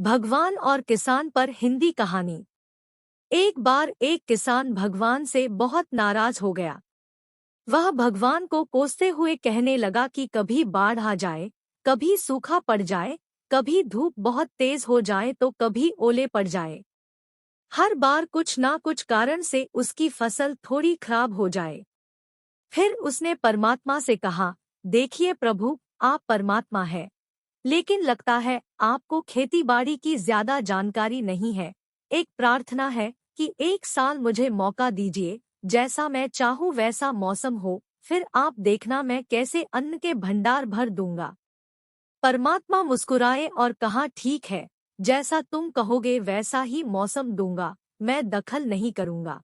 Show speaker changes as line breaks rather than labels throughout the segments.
भगवान और किसान पर हिंदी कहानी। एक बार एक किसान भगवान से बहुत नाराज हो गया। वह भगवान को कोसते हुए कहने लगा कि कभी बाढ़ आ जाए, कभी सूखा पड़ जाए, कभी धूप बहुत तेज हो जाए तो कभी ओले पड़ जाए। हर बार कुछ ना कुछ कारण से उसकी फसल थोड़ी खराब हो जाए। फिर उसने परमात्मा से कहा, देखिए प्रभु, आप परमात्मा है, लेकिन लगता है आपको खेतीबाड़ी की ज्यादा जानकारी नहीं है। एक प्रार्थना है कि एक साल मुझे मौका दीजिए, जैसा मैं चाहूँ वैसा मौसम हो, फिर आप देखना मैं कैसे अन्न के भंडार भर दूंगा। परमात्मा मुस्कुराए और कहा, ठीक है, जैसा तुम कहोगे वैसा ही मौसम दूंगा, मैं दखल नहीं करूंगा।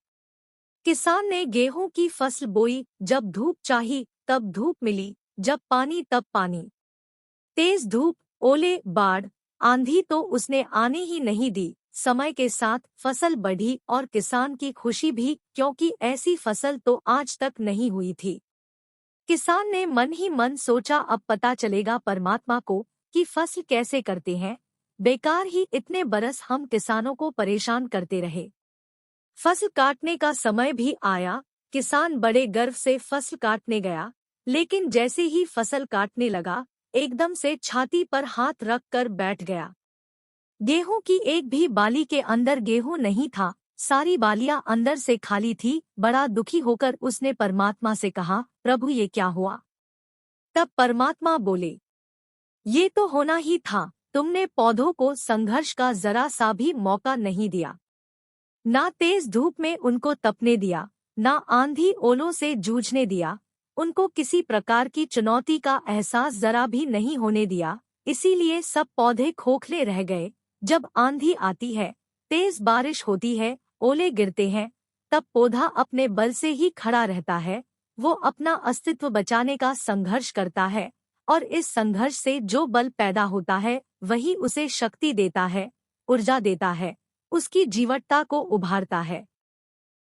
किसान ने गेहूं की फसल बोई, जब धूप चाही तब धूप मिली, जब पानी तब पानी। तेज धूप, ओले, बाढ़, आंधी तो उसने आने ही नहीं दी। समय के साथ फसल बढ़ी और किसान की खुशी भी, क्योंकि ऐसी फसल तो आज तक नहीं हुई थी। किसान ने मन ही मन सोचा, अब पता चलेगा परमात्मा को कि फसल कैसे करते हैं। बेकार ही इतने बरस हम किसानों को परेशान करते रहे। फसल काटने का समय भी आया। किसान बड़े गर्व से फसल काटने गया, लेकिन जैसे ही फसल काटने लगा, एकदम से छाती पर हाथ रख कर बैठ गया। गेहूं की एक भी बाली के अंदर गेहूं नहीं था, सारी बालियां अंदर से खाली थी। बड़ा दुखी होकर उसने परमात्मा से कहा, प्रभु ये क्या हुआ? तब परमात्मा बोले, ये तो होना ही था, तुमने पौधों को संघर्ष का जरा सा भी मौका नहीं दिया। ना तेज धूप में उनको तपने दिया, ना आंधी ओलों से जूझने दिया। उनको किसी प्रकार की चुनौती का एहसास जरा भी नहीं होने दिया। इसीलिए सब पौधे खोखले रह गए। जब आंधी आती है, तेज बारिश होती है, ओले गिरते हैं, तब पौधा अपने बल से ही खड़ा रहता है। वो अपना अस्तित्व बचाने का संघर्ष करता है, और इस संघर्ष से जो बल पैदा होता है वही उसे शक्ति देता है, ऊर्जा देता है, उसकी जीवटता को उभारता है।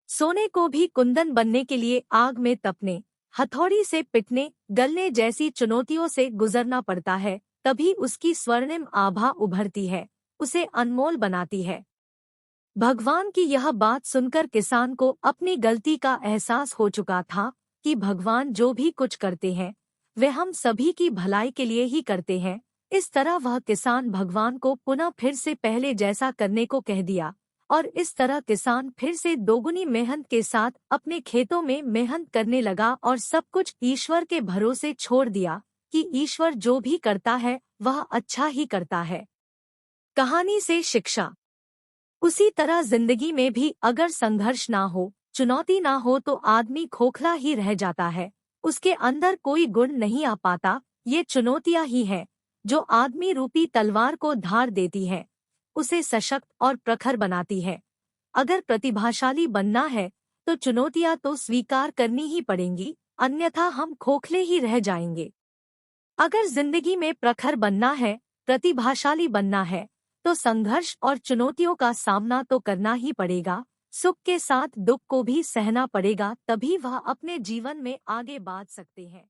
सोने को भी कुंदन बनने के लिए आग में तपने, हथौड़ी से पिटने, गलने जैसी चुनौतियों से गुजरना पड़ता है, तभी उसकी स्वर्णिम आभा उभरती है, उसे अनमोल बनाती है। भगवान की यह बात सुनकर किसान को अपनी गलती का एहसास हो चुका था कि भगवान जो भी कुछ करते हैं वे हम सभी की भलाई के लिए ही करते हैं। इस तरह वह किसान भगवान को पुनः फिर से पहले जैसा करने को कह दिया, और इस तरह किसान फिर से दोगुनी मेहनत के साथ अपने खेतों में मेहनत करने लगा और सब कुछ ईश्वर के भरोसे छोड़ दिया कि ईश्वर जो भी करता है वह अच्छा ही करता है। कहानी से शिक्षा। उसी तरह जिंदगी में भी अगर संघर्ष ना हो, चुनौती ना हो तो आदमी खोखला ही रह जाता है, उसके अंदर कोई गुण नहीं आ पाता। ये चुनौतियां ही है जो आदमी रूपी तलवार को धार देती है, उसे सशक्त और प्रखर बनाती है। अगर प्रतिभाशाली बनना है तो चुनौतियां तो स्वीकार करनी ही पड़ेंगी, अन्यथा हम खोखले ही रह जाएंगे। अगर जिंदगी में प्रखर बनना है, प्रतिभाशाली बनना है, तो संघर्ष और चुनौतियों का सामना तो करना ही पड़ेगा। सुख के साथ दुख को भी सहना पड़ेगा, तभी वह अपने जीवन में आगे बढ़ सकते हैं।